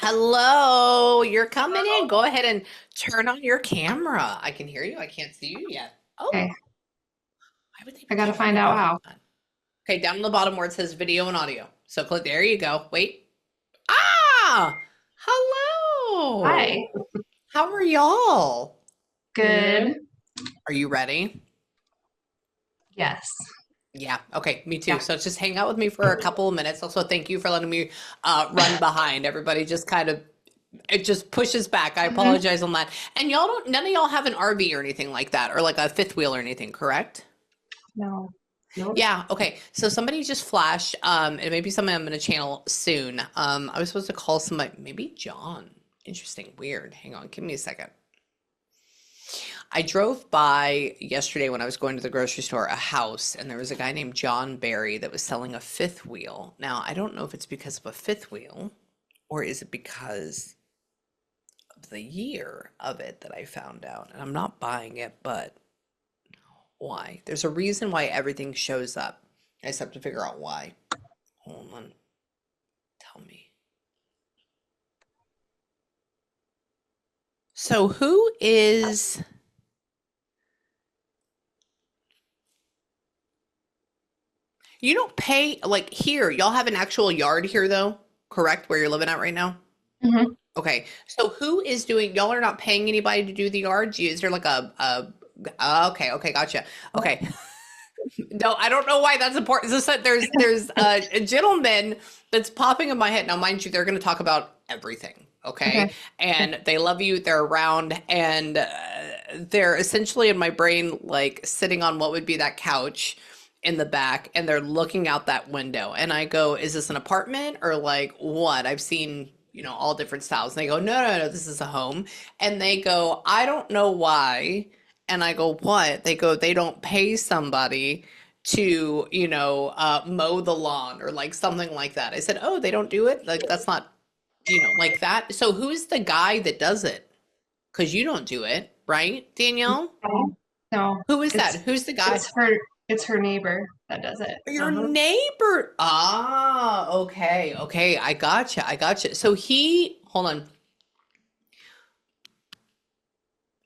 Hello, you're coming in. Go ahead and turn on your camera. I can hear you. I can't see you yet. Oh, Okay, why would they I be gotta showing find me out doing how. that? Okay, down on the bottom where it says video and audio. So click, there you go. Wait. Ah, hello. Hi. How are y'all? Good. Are you ready? Yes. Yeah, okay, me too. Yeah. So just hang out with me for a couple of minutes. Also, thank you for letting me run behind. Everybody just kind of it just pushes back. I hmm apologize on that. And y'all don't none of y'all have an RV or anything like that, or like a fifth wheel or anything, correct? No. Nope. Yeah, okay. So somebody just flashed, it may be something I'm gonna channel soon. I was supposed to call somebody, maybe John. Interesting, weird. Hang on, give me a second. I drove by yesterday when I was going to the grocery store, a house, and there was a guy named John Barry that was selling a fifth wheel. Now, I don't know if it's because of a fifth wheel, or is it because of the year of it that I found out. And I'm not buying it, but why? There's a reason why everything shows up. I just have to figure out why. Hold on. Tell me. So who is you don't pay like here, y'all have an actual yard here though, correct? Where you're living at right now? hmm Okay. So who is doing y'all are not paying anybody to do the yard? Is there like okay, okay, gotcha. Okay. No, I don't know why that's important. It's just that there's a gentleman that's popping in my head. Now, mind you, they're going to talk about everything, Okay. okay? And they love you, they're around, and they're essentially in my brain, like sitting on what would be that couch in the back, and they're looking out that window. And I go, is this an apartment or like what? I've seen, all different styles. And they go, no, no, no, this is a home. And they go, I don't know why. And I go, what? They go, they don't pay somebody to, mow the lawn or like something like that. I said, oh, they don't do it? Like, that's not, like that. So who's the guy that does it? Because you don't do it, right, Danielle? No. No. Who is that? It's Who's the guy? it's her neighbor that does it. Your neighbor. Ah, okay, okay. I gotcha. I gotcha. So hold on.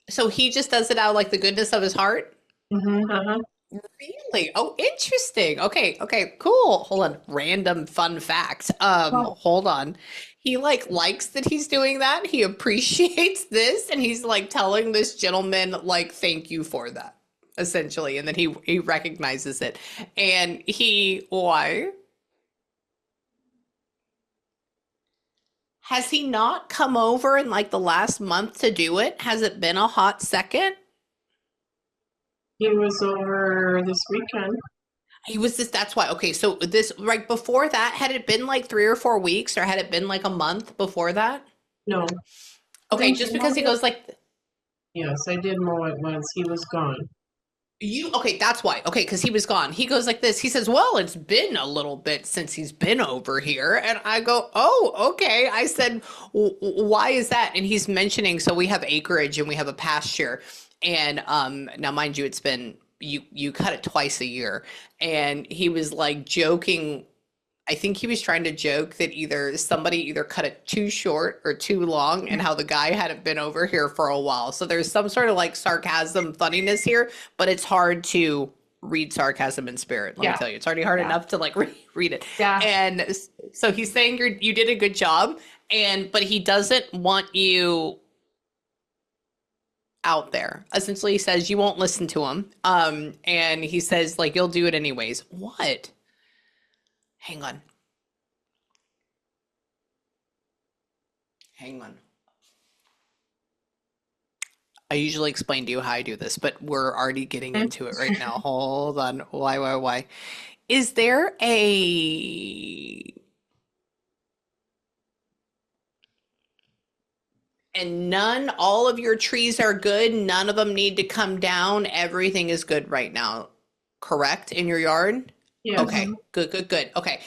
So he just does it out of like the goodness of his heart? Uh-huh. Really? Oh, interesting. Okay, okay, cool. Hold on. Random fun fact. Oh, Hold on. He like likes that he's doing that. He appreciates this and he's like telling this gentleman like thank you for that, essentially. And then he recognizes it. And why? Has he not come over in like the last month to do it? Has it been a hot second? He was over this weekend. He was just, that's why. Okay, so this, right before that, had it been like 3 or 4 weeks or had it been like a month before that? No, Okay, didn't just you know because he this? goes like, yes, I did mow it once. He was gone. okay, that's why. Okay, because he was gone. He goes like this. He says, well, it's been a little bit since he's been over here. And I go, oh, okay. I said, Why is that?" And he's mentioning, so we have acreage and we have a pasture. And now mind you, it's been you cut it twice a year. And he was like joking. I think he was trying to joke that either somebody either cut it too short or too long and how the guy hadn't been over here for a while. So there's some sort of like sarcasm, funniness here, but it's hard to read sarcasm in spirit. Let me Yeah. tell you, it's already hard Yeah. enough to like read it. Yeah. And so he's saying you did a good job, but he doesn't want you out there. Essentially, he says you won't listen to him. And he says like you'll do it anyways. What? Hang on. Hang on. I usually explain to you how I do this, but we're already getting into it right now. Hold on. Why? Is there and all of your trees are good. None of them need to come down. Everything is good right now. Correct? In your yard? Yes. Okay. Good. Okay.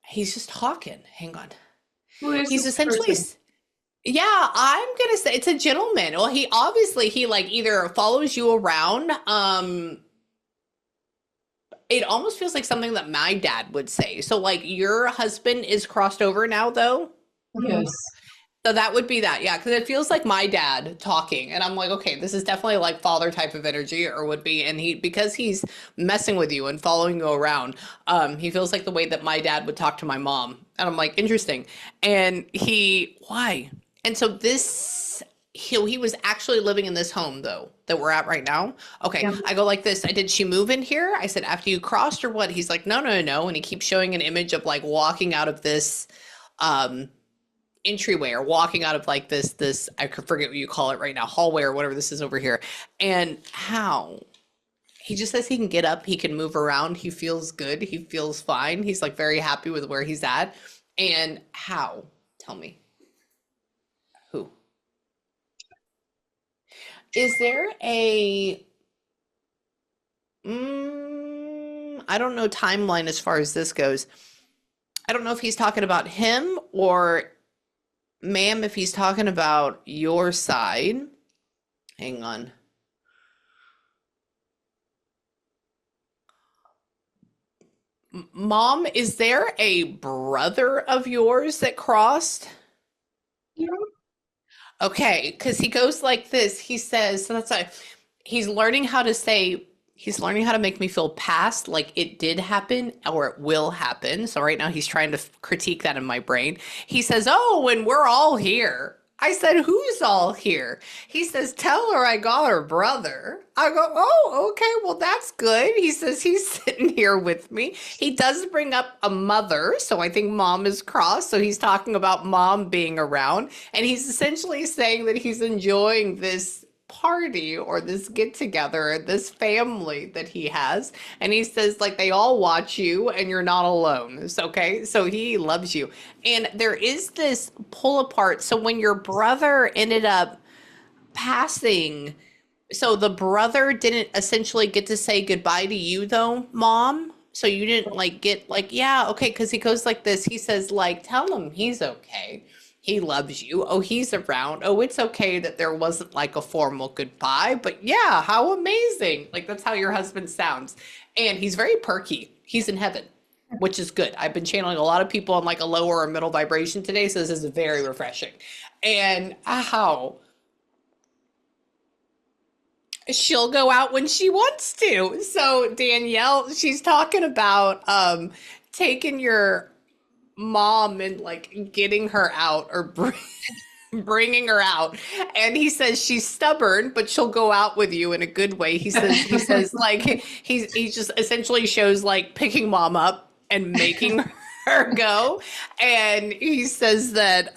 He's just talking. Hang on. Who is He's this essentially person? Yeah, I'm gonna say it's a gentleman. Well, he like either follows you around. It almost feels like something that my dad would say. So like your husband is crossed over now though? Yes. So that would be that, yeah, because it feels like my dad talking, and I'm like, okay, this is definitely like father type of energy, or would be, and he because he's messing with you and following you around, he feels like the way that my dad would talk to my mom, and I'm like, interesting, and why? And so he was actually living in this home though that we're at right now. Okay, Yeah. I go like this. Did she move in here? I said after you crossed or what? He's like, no, no, no, no, and he keeps showing an image of like walking out of this. Entryway or walking out of like this I forget what you call it right now, hallway or whatever this is over here. And how he just says he can get up, he can move around, he feels good, he feels fine, he's like very happy with where he's at. And how? Tell me. Who? Is there a I don't know timeline as far as this goes. I don't know if he's talking about him or ma'am, if he's talking about your side. Hang on. Mom, is there a brother of yours that crossed? Yeah. Okay, because he goes like this. He says, so that's like, he's learning how to make me feel past like it did happen or it will happen. So right now he's trying to critique that in my brain. He says, oh, and we're all here. I said, who's all here? He says, tell her I got her brother. I go, oh, okay, well, that's good. He says, he's sitting here with me. He does bring up a mother. So I think mom is crossed. So he's talking about mom being around. And he's essentially saying that he's enjoying this party or this get together, this family that he has. And he says, like, they all watch you and you're not alone. It's okay. So he loves you. And there is this pull apart. So when your brother ended up passing, so the brother didn't essentially get to say goodbye to you though, mom? So you didn't like get like, yeah, okay, because he goes like this. He says, like, tell him he's okay. He loves you. Oh, he's around. Oh, it's okay that there wasn't like a formal goodbye, but yeah, how amazing. Like that's how your husband sounds. And he's very perky. He's in heaven, which is good. I've been channeling a lot of people on like a lower or middle vibration today, so this is very refreshing. And how she'll go out when she wants to. So Danielle, she's talking about taking your mom and like getting her out or bringing her out. And he says she's stubborn, but she'll go out with you in a good way. He says like he just essentially shows like picking mom up and making her go. And he says that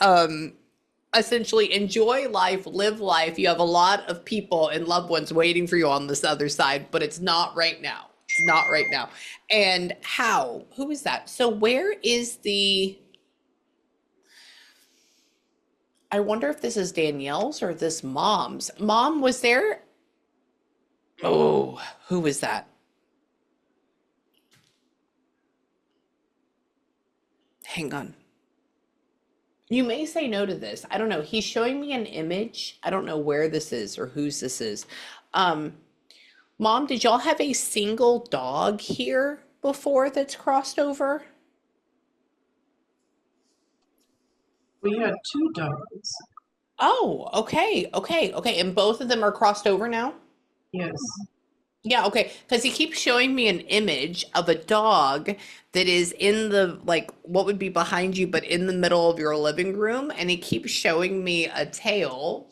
essentially enjoy life, live life. You have a lot of people and loved ones waiting for you on this other side, but it's not right now. It's not right now. And how? Who is that? So where is I wonder if this is Danielle's or this mom's. Mom, was there? Oh, who was that? Hang on. You may say no to this. I don't know. He's showing me an image. I don't know where this is or whose this is. Um, Mom, did y'all have a single dog here before that's crossed over? We had two dogs. Oh, okay, okay, okay. And both of them are crossed over now? Yes. Yeah, okay. Because he keeps showing me an image of a dog that is in the, like, what would be behind you, but in the middle of your living room. And he keeps showing me a tail.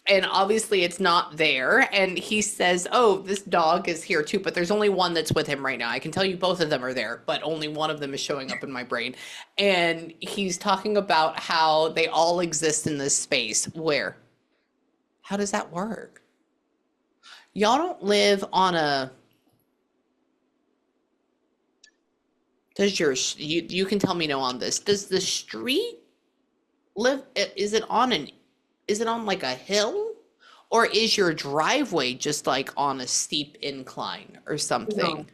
And obviously it's not there. And he says, oh, this dog is here too, but there's only one that's with him right now. I can tell you both of them are there, but only one of them is showing up in my brain. And he's talking about how they all exist in this space. Where? How does that work? Y'all don't live on a, does you can tell me no on this. Does the street live, is it on like a hill? Or is your driveway just like on a steep incline or something? No.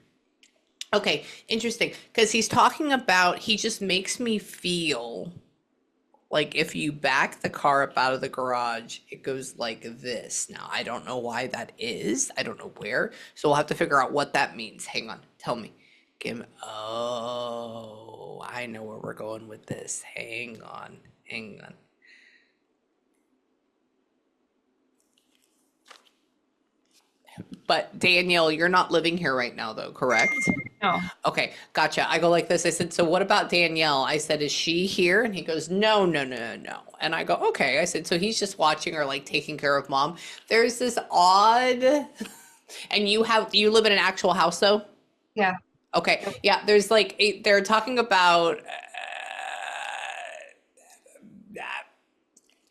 Okay, interesting. Because he's talking about, he just makes me feel like if you back the car up out of the garage, it goes like this. Now, I don't know why that is. I don't know where. So we'll have to figure out what that means. Hang on. Tell me. Oh, I know where we're going with this. Hang on. Hang on. But Danielle, you're not living here right now though, correct? No. Okay, gotcha. I go like this. I said, so what about Danielle? I said, is she here? And he goes, no, no, no, no, no. And I go, okay. I said, so he's just watching or like taking care of mom. There's this odd, and you live in an actual house though? Yeah. Okay. Yeah. There's like, they're talking about,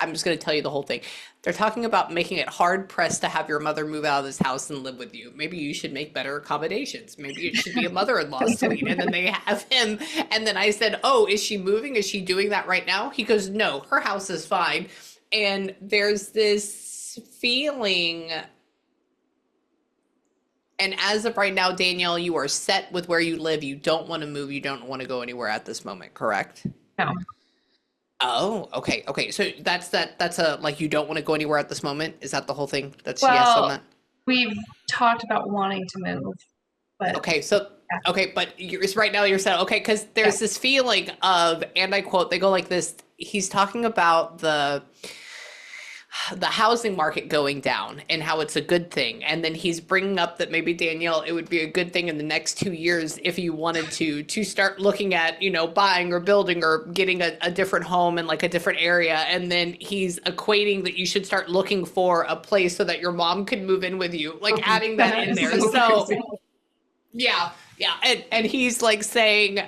I'm just going to tell you the whole thing. They're talking about making it hard pressed to have your mother move out of this house and live with you. Maybe you should make better accommodations. Maybe it should be a mother-in-law suite. And then they have him. And then I said, oh, is she moving? Is she doing that right now? He goes, no, her house is fine. And there's this feeling. And as of right now, Danielle, you are set with where you live. You don't want to move. You don't want to go anywhere at this moment, correct? No. Oh, okay, okay. So that's a like you don't want to go anywhere at this moment. Is that the whole thing? That's yes on that. We've talked about wanting to move, but Okay, so okay, but it's right now you're saying okay because there's this feeling of, and I quote, they go like this. He's talking about the housing market going down and how it's a good thing, and then he's bringing up that maybe Danielle, it would be a good thing in the next 2 years if you wanted to start looking at buying or building or getting a different home in like a different area, and then he's equating that you should start looking for a place so that your mom could move in with you, like adding that in there. So yeah. And he's like saying,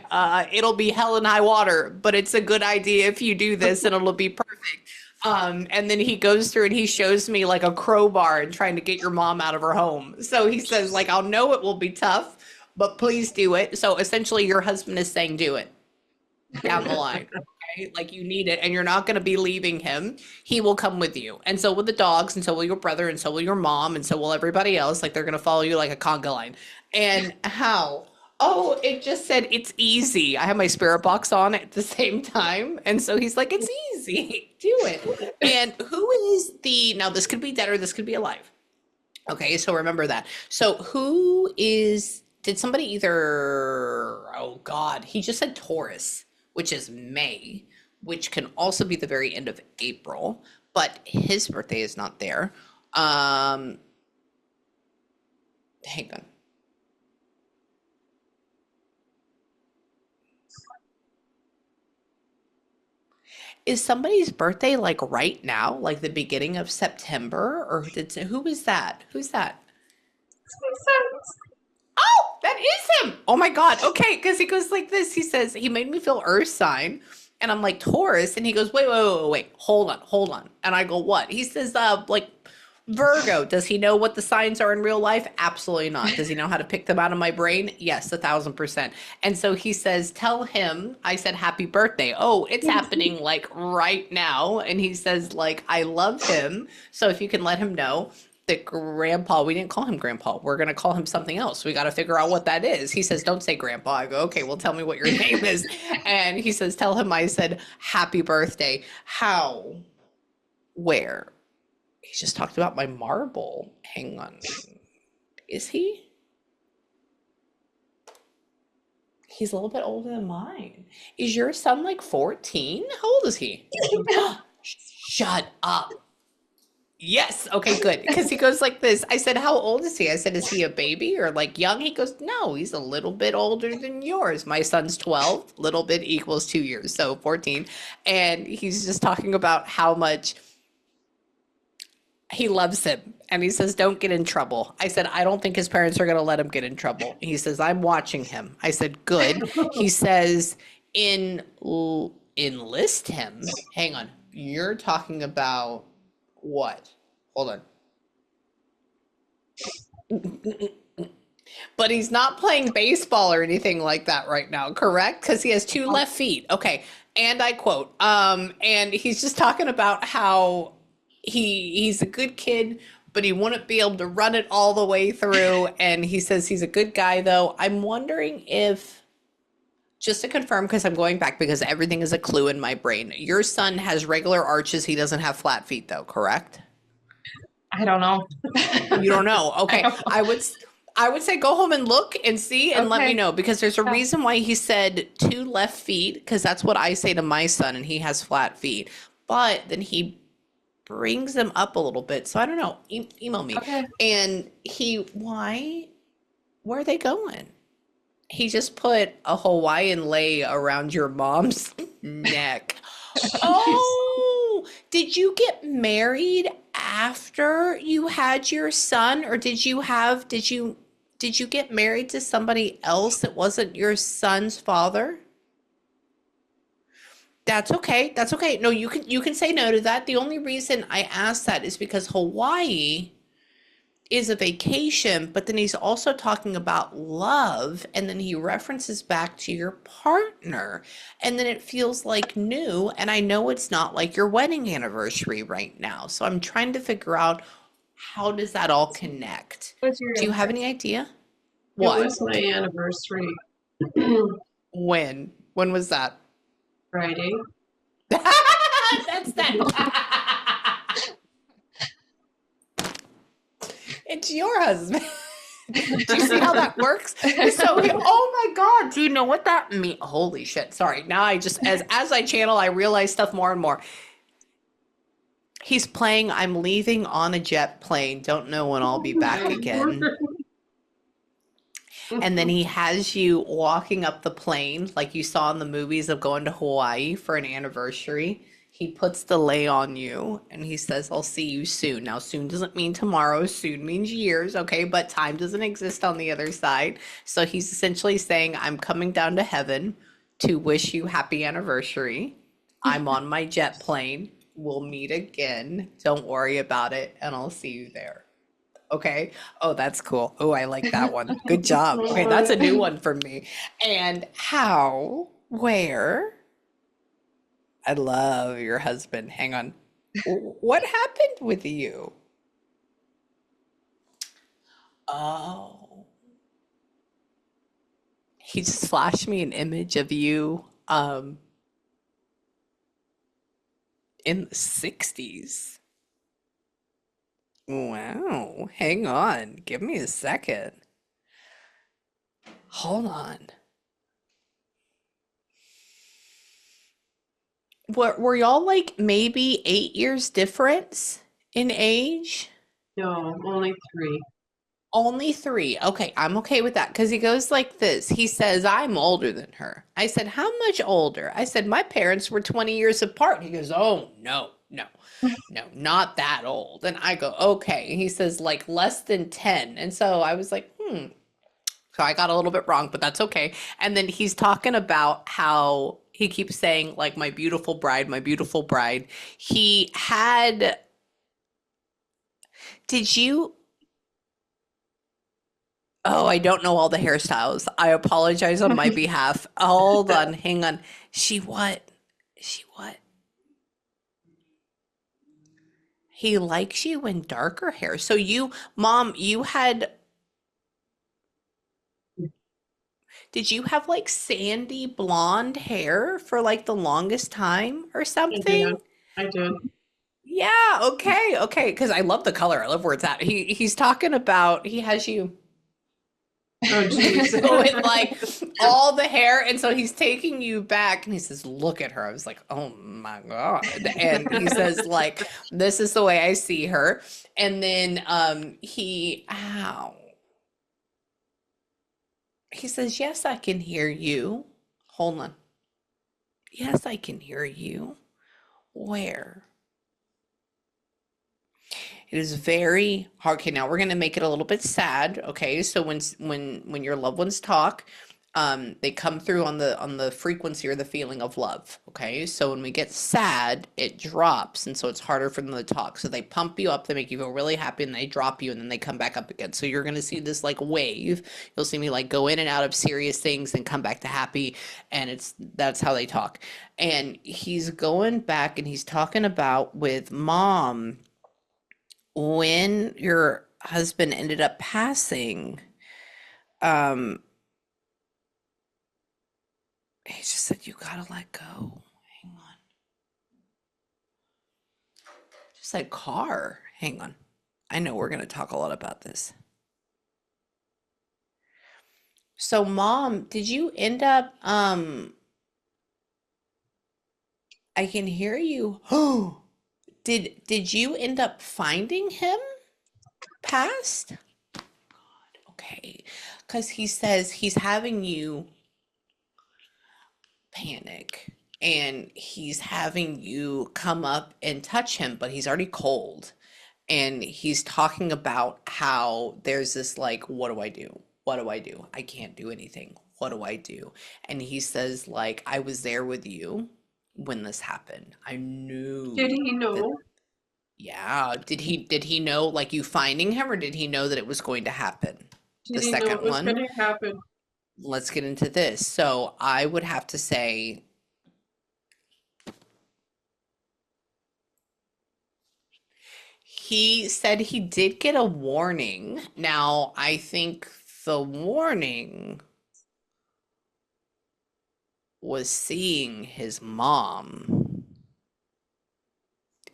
it'll be hell and high water, but it's a good idea if you do this and it'll be perfect. And then he goes through and he shows me like a crowbar and trying to get your mom out of her home. So he says like, I'll know it will be tough, but please do it. So essentially your husband is saying, do it down the line. Okay? Like you need it and you're not going to be leaving him. He will come with you. And so will the dogs, and so will your brother, and so will your mom, and so will everybody else. Like they're going to follow you like a conga line. And how? Oh, it just said it's easy. I have my spirit box on at the same time. And so he's like, it's easy. Do it. And who is now this could be dead or this could be alive. Okay, so remember that. So did somebody oh God, he just said Taurus, which is May, which can also be the very end of April, but his birthday is not there. Hang on. Is somebody's birthday like right now, like the beginning of September, or who is that? Who's that? Oh, that is him. Oh my God. Okay. Because he goes like this. He says, he made me feel earth sign. And I'm like, Taurus. And he goes, wait. Hold on. And I go, what? He says, like Virgo. Does he know what the signs are in real life? Absolutely not. Does he know how to pick them out of my brain? Yes, 1,000%. And so he says, tell him I said happy birthday. Oh, it's happening like right now. And he says like, I love him. So if you can let him know that grandpa, we didn't call him grandpa. We're going to call him something else. We got to figure out what that is. He says, don't say grandpa. I go, okay, well, tell me what your name is. And he says, tell him I said happy birthday. How? Where? He just talked about my marble. Hang on. Is he? He's a little bit older than mine. Is your son like 14? How old is he? Shut up. Yes. Okay, good. Because he goes like this. I said, how old is he? I said, is he a baby or like young? He goes, no, he's a little bit older than yours. My son's 12. Little bit equals 2 years. So 14. And he's just talking about how much he loves him. And he says, don't get in trouble. I said, I don't think his parents are going to let him get in trouble. He says, I'm watching him. I said, good. He says, enlist him. Hang on. You're talking about what? Hold on. But he's not playing baseball or anything like that right now, correct? Because he has 2 left feet. Okay. And I quote, and he's just talking about how he's a good kid, but he wouldn't be able to run it all the way through. And he says he's a good guy, though. I'm wondering if, just to confirm, because I'm going back because everything is a clue in my brain. Your son has regular arches. He doesn't have flat feet, though, correct? I don't know. You don't know. Okay. I would say go home and look and see and let me Okay. know, because there's a Yeah. reason why he said 2 left feet, because that's what I say to my son and he has flat feet. But then he brings them up a little bit. So I don't know. Email me. Okay. And where are they going? He just put a Hawaiian lei around your mom's neck. Oh, did you get married after you had your son, or did you get married to somebody else that wasn't your son's father? That's okay. That's okay. No, you can say no to that. The only reason I asked that is because Hawaii is a vacation, but then he's also talking about love, and then he references back to your partner, and then it feels like new, and I know it's not like your wedding anniversary right now. So I'm trying to figure out, how does that all connect? What's your Do you have answer? any idea? It What? was my anniversary When? When was that? Friday. That's that. It's your husband. Do you see how that works? So, oh my God, do you know what that means? Holy shit. Sorry. Now I just, as I channel, I realize stuff more and more. He's playing I'm leaving on a jet plane. Don't know when I'll be back again. And then he has you walking up the plane like you saw in the movies of going to Hawaii for an anniversary. He puts the lei on you and he says, I'll see you soon. Now, soon doesn't mean tomorrow, soon means years, okay? But time doesn't exist on the other side. So he's essentially saying, I'm coming down to heaven to wish you happy anniversary. I'm on my jet plane. We'll meet again. Don't worry about it. And I'll see you there. Okay. Oh, that's cool. Oh, I like that one. Good job. Okay, that's a new one for me. And where? I love your husband. Hang on. What happened with you? Oh, he just flashed me an image of you in the 60s. Wow. Hang on. Give me a second. Hold on. Were y'all like maybe 8 years difference in age? No, only 3. Only 3. Okay, I'm okay with that because he goes like this. He says, I'm older than her. I said, how much older? I said, my parents were 20 years apart. He goes, oh, no, no, no, not that old. And I go, okay. And he says, like less than 10. And so I was like, hmm. So I got a little bit wrong, but that's okay. And then he's talking about how he keeps saying, like, my beautiful bride, my beautiful bride. He had, did you, oh, I don't know all the hairstyles. I apologize on my behalf. Hold on, hang on. She what? She what? He likes you in darker hair. So mom, did you have like sandy blonde hair for like the longest time or I did. something? I did. Yeah, okay, okay. Because I love the color. I love where it's at. He's talking about he has you Oh, geez. with like all the hair, and so he's taking you back, and he says, "Look at her." I was like, "Oh my God!" And he says, "Like this is the way I see her." And then he says, "Yes, I can hear you." Hold on. Yes, I can hear you. Where? It is very hard. Okay, now we're gonna make it a little bit sad. Okay, so when your loved ones talk, they come through on the frequency or the feeling of love. Okay, so when we get sad, it drops, and so it's harder for them to talk. So they pump you up, they make you feel really happy, and they drop you, and then they come back up again. So you're gonna see this like wave. You'll see me like go in and out of serious things and come back to happy, and that's how they talk. And he's going back, and he's talking about with mom when your husband ended up passing, um, he just said, you gotta let go. Hang on. Just said car. Hang on. I know we're gonna talk a lot about this. So Mom, did you end up I can hear you. Oh, did you end up finding him past? Okay. Because he says he's having you panic and he's having you come up and touch him, but he's already cold. And he's talking about how there's this like, what do I do? What do I do? I can't do anything. What do I do? And he says, like, I was there with you when this happened. I Did knew he that, know? yeah. Did he know like you finding him, or did he know that it was going to happen? The Did he know it second was going one, to happen? let's get into this. So I would have to say he said he did get a warning. Now, I think the warning was seeing his mom.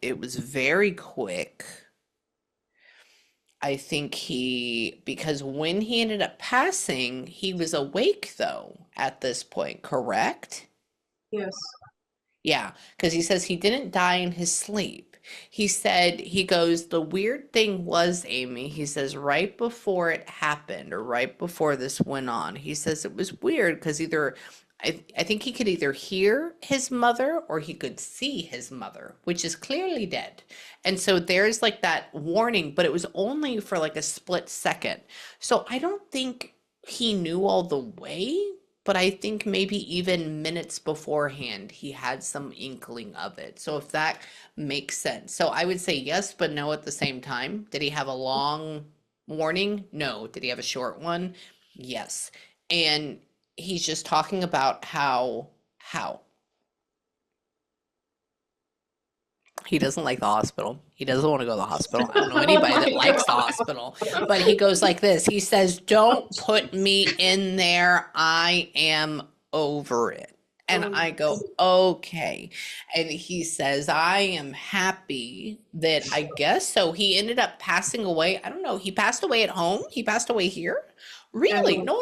It was very quick. I think because when he ended up passing, he was awake though at this point, correct? Yes. Yeah, because he says he didn't die in his sleep. He said, he goes, the weird thing was, Amy, he says, right before it happened or right before this went on, he says it was weird because I think he could either hear his mother or he could see his mother, which is clearly dead. And so there's like that warning, but it was only for like a split second. So I don't think he knew all the way, but I think maybe even minutes beforehand, he had some inkling of it. So if that makes sense. So I would say yes, but no at the same time. Did he have a long warning? No. Did he have a short one? Yes. And he's just talking about how he doesn't like the hospital. He doesn't want to go to the hospital. I don't know Oh anybody that my likes the God. hospital, but he goes like this. He says, "Don't put me in there. I am over it." And I go, "Okay." And he says, "I am happy that I guess so." He ended up passing away. I don't know. He passed away at home. He passed away here. Really? And No, no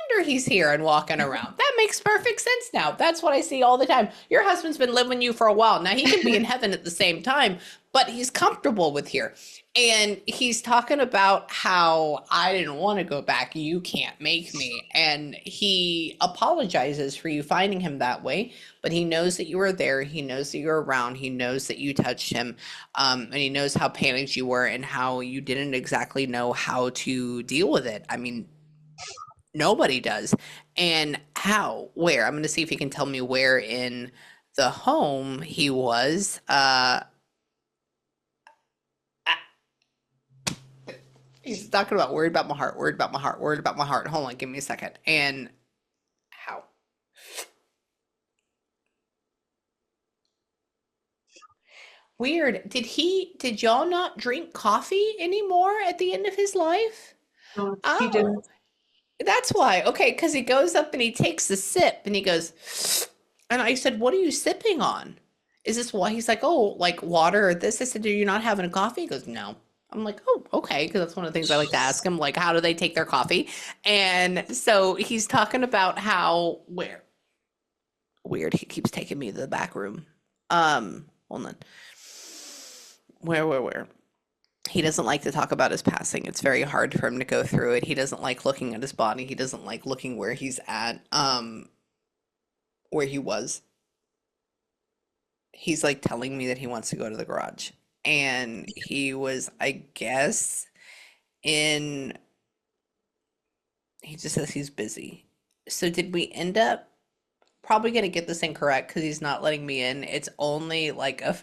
wonder he's here and walking around. That makes perfect sense now. That's what I see all the time. Your husband's been living with you for a while. Now he can be in heaven at the same time, but he's comfortable with here. And he's talking about how I didn't want to go back. You can't make me. And he apologizes for you finding him that way, but he knows that you were there. He knows that you're around. He knows that you touched him. And he knows how panicked you were and how you didn't exactly know how to deal with it. I mean, nobody does. And how, where? I'm going to see if he can tell me where in the home he was. He's talking about worried about my heart, worried about my heart, worried about my heart. Hold on, give me a second. And how? Weird. Did y'all not drink coffee anymore at the end of his life? no, he Oh, didn't. that's why. Okay, because he goes up and he takes a sip and he goes, and I said, "What are you sipping on? Is this why?" He's like, "Oh, like water or this." I said, "Are you not having a coffee?" He goes, "No." I'm like, "Oh, okay," because that's one of the things I like to ask him, like, how do they take their coffee? And so he's talking about how, where? Weird. He keeps taking me to the back room. Hold on. Where? He doesn't like to talk about his passing. It's very hard for him to go through it. He doesn't like looking at his body. He doesn't like looking where he's at, where he was. He's like telling me that he wants to go to the garage. And he was, I guess, in, he just says he's busy. So did we end up probably gonna get this incorrect because he's not letting me in? It's only like a,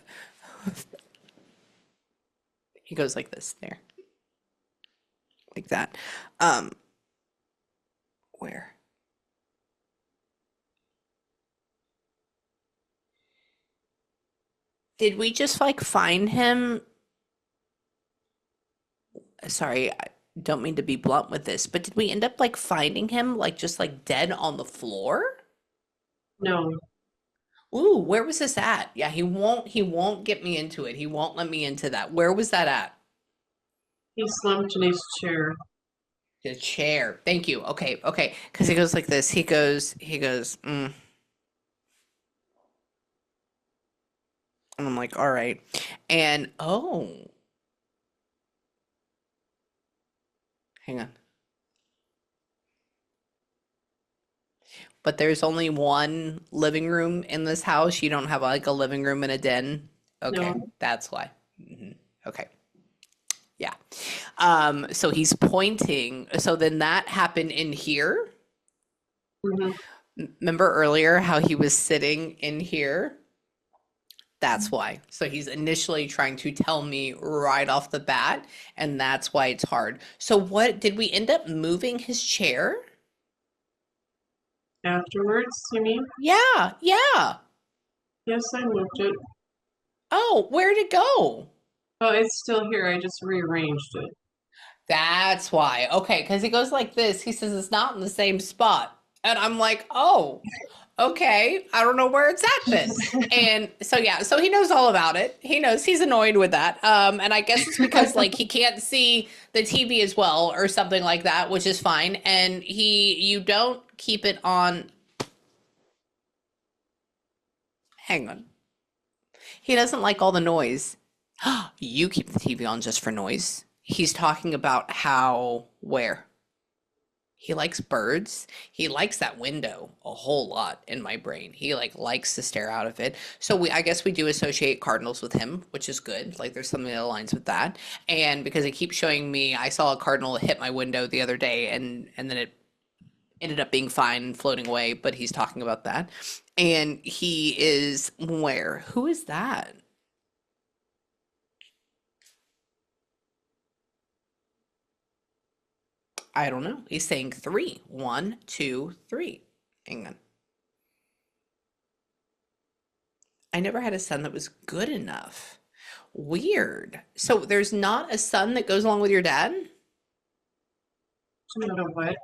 he goes like this there, like that. Um, where? Did we just like find him? Sorry, I don't mean to be blunt with this, but did we end up like finding him like just like dead on the floor? No, Ooh, where was this at? Yeah, he won't get me into it. He won't let me into that. Where was that at? he slumped in his chair. The chair. Thank you. Okay, okay. Because he goes like this. He goes, And I'm like, all right. And oh, hang on. But there's only one living room in this house. You don't have like a living room and a den. Okay, No. that's why. Okay. Yeah. So he's pointing. So then that happened in here. Mhm. Remember earlier how he was sitting in here? That's why. So he's initially trying to tell me right off the bat, and that's why it's hard. So what did we end up moving his chair? Afterwards, you mean? Yeah, yeah. Yes, I moved it. Oh, where'd it go? Oh, it's still here. I just rearranged it. That's why. Okay, because he goes like this. He says it's not in the same spot. And I'm like, oh, okay. I don't know where it's at then. And so yeah, so he knows all about it. He knows he's annoyed with that. And I guess it's because like he can't see the TV as well or something like that, which is fine. And you don't keep it on. Hang on. He doesn't like all the noise. You keep the TV on just for noise. He's talking about how, where? He likes birds. He likes that window a whole lot in my brain. He like likes to stare out of it. So I guess we do associate cardinals with him, which is good. Like there's something that aligns with that. And because it keeps showing me, I saw a cardinal hit my window the other day, and then it ended up being fine and floating away. But he's talking about that, and he is where? Who is that? I don't know. He's saying three. 1, 2, 3. Hang on. I never had a son that was good enough. Weird. So there's not a son that goes along with your dad? Not a what?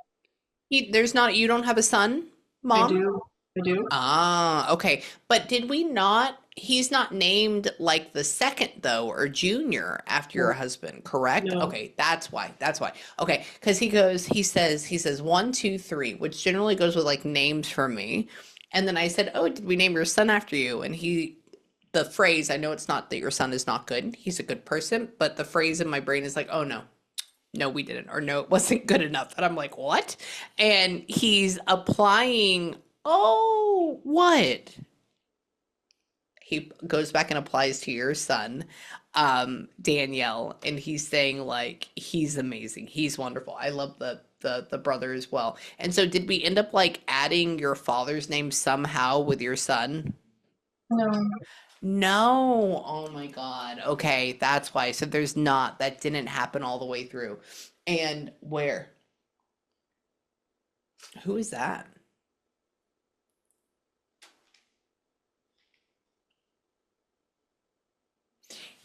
There's not, you don't have a son, I Mom? do. I do. Ah, okay. But did we not, he's not named like the second though, or junior after your No. husband, correct? No. Okay, that's why. That's why. Okay, because he says 1, 2, 3, which generally goes with like names for me. And then I said, oh, did we name your son after you? And the phrase, I know it's not that your son is not good. He's a good person, but the phrase in my brain is like, oh no, no, we didn't, or no, it wasn't good enough. And I'm like, what? And he's applying, oh, what? He goes back and applies to your son, Danielle, and he's saying like he's amazing, he's wonderful. I love the brother as well. And so did we end up like adding your father's name somehow with your son? No. No. Oh my God. Okay, that's why. So that didn't happen all the way through. And where? Who is that?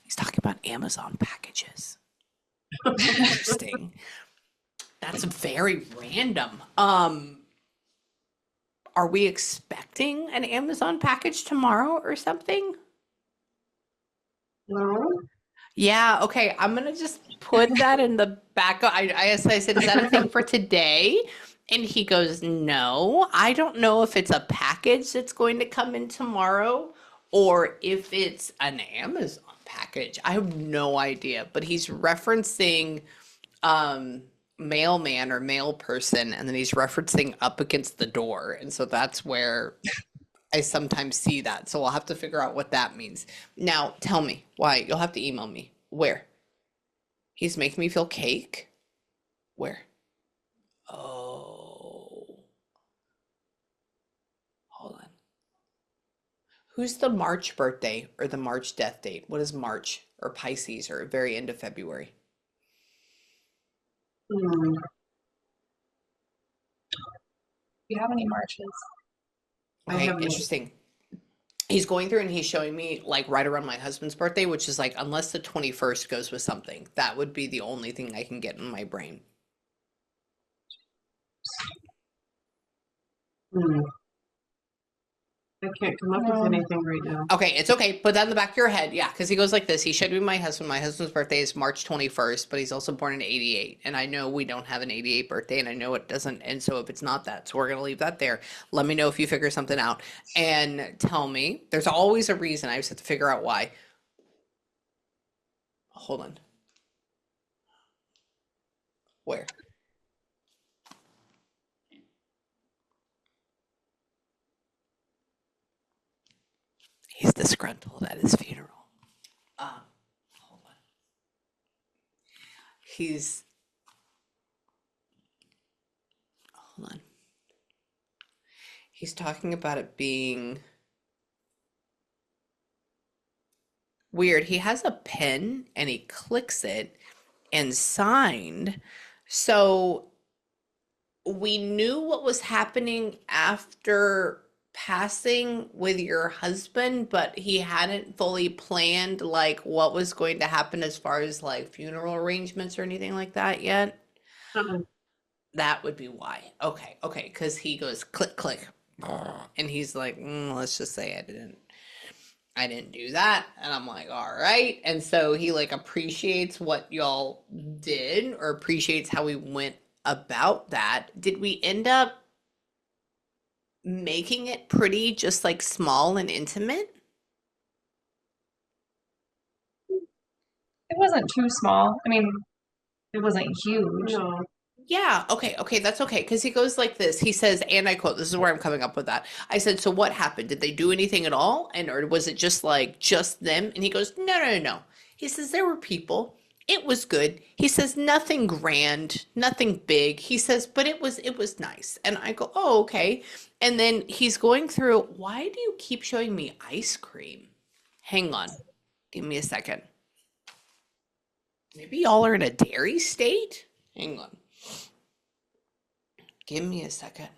He's talking about Amazon packages. Interesting. That's very random. Are we expecting an Amazon package tomorrow or something? No. Yeah, okay. I'm gonna just put that in the back. I said, is that a thing for today? And he goes, no, I don't know if it's a package that's going to come in tomorrow or if it's an Amazon package. I have no idea, but he's referencing um mailman or mail person, and then he's referencing up against the door. And so that's where I sometimes see that. So I'll have to figure out what that means. Now, tell me why. You'll have to email me. Where? He's making me feel cake? Where? Oh, hold on. Who's the March birthday or the March death date? What is March or Pisces or very end of February? Hmm. Do you have any marches? I Okay, have no. interesting. He's going through and he's showing me like right around my husband's birthday, which is like unless the 21st goes with something, that would be the only thing I can get in my brain. Hmm. I can't come up with anything right now. Okay, it's okay. Put that in the back of your head. Yeah, because he goes like this. He showed me my husband. My husband's birthday is March 21st, but he's also born in 88. And I know we don't have an 88 birthday, and I know it doesn't. And so if it's not that, so we're going to leave that there. Let me know if you figure something out. And tell me, there's always a reason. I just have to figure out why. Hold on. Where? He's disgruntled at his funeral. Hold on. Hold on. He's talking about it being weird. He has a pen and he clicks it and signed. So we knew what was happening after passing with your husband, but he hadn't fully planned like what was going to happen as far as like funeral arrangements or anything like that yet. Uh-uh. That would be why. Okay, because he goes click click, and he's like, let's just say I didn't do that, and I'm like, all right, and so he like appreciates what y'all did or appreciates how we went about that. Did we end up making it pretty just like small and intimate? It wasn't too small. I mean, it wasn't huge. No. Yeah, okay, that's okay. Because he goes like this. He says, and I quote, this is where I'm coming up with that. I said, so what happened? Did they do anything at all? And or was it just like just them? And he goes, no. He says, there were people. It was good. He says, nothing grand, nothing big. He says, but it was nice. And I go, oh, okay. And then he's going through, why do you keep showing me ice cream? Hang on. Give me a second. Maybe y'all are in a dairy state? Hang on. Give me a second.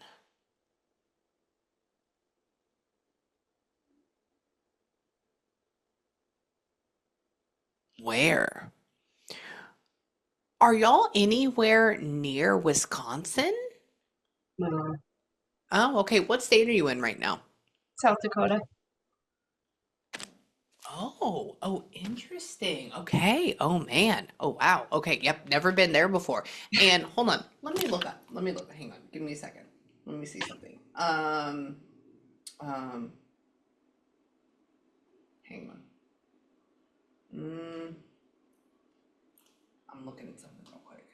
Where? Are y'all anywhere near Wisconsin? No. Oh, okay. What state are you in right now? South Dakota. Oh, interesting. Okay. Oh man. Oh wow. Okay. Yep. Never been there before. And hold on. Let me look up. Hang on. Give me a second. Let me see something. Hang on. I'm looking at something real quick.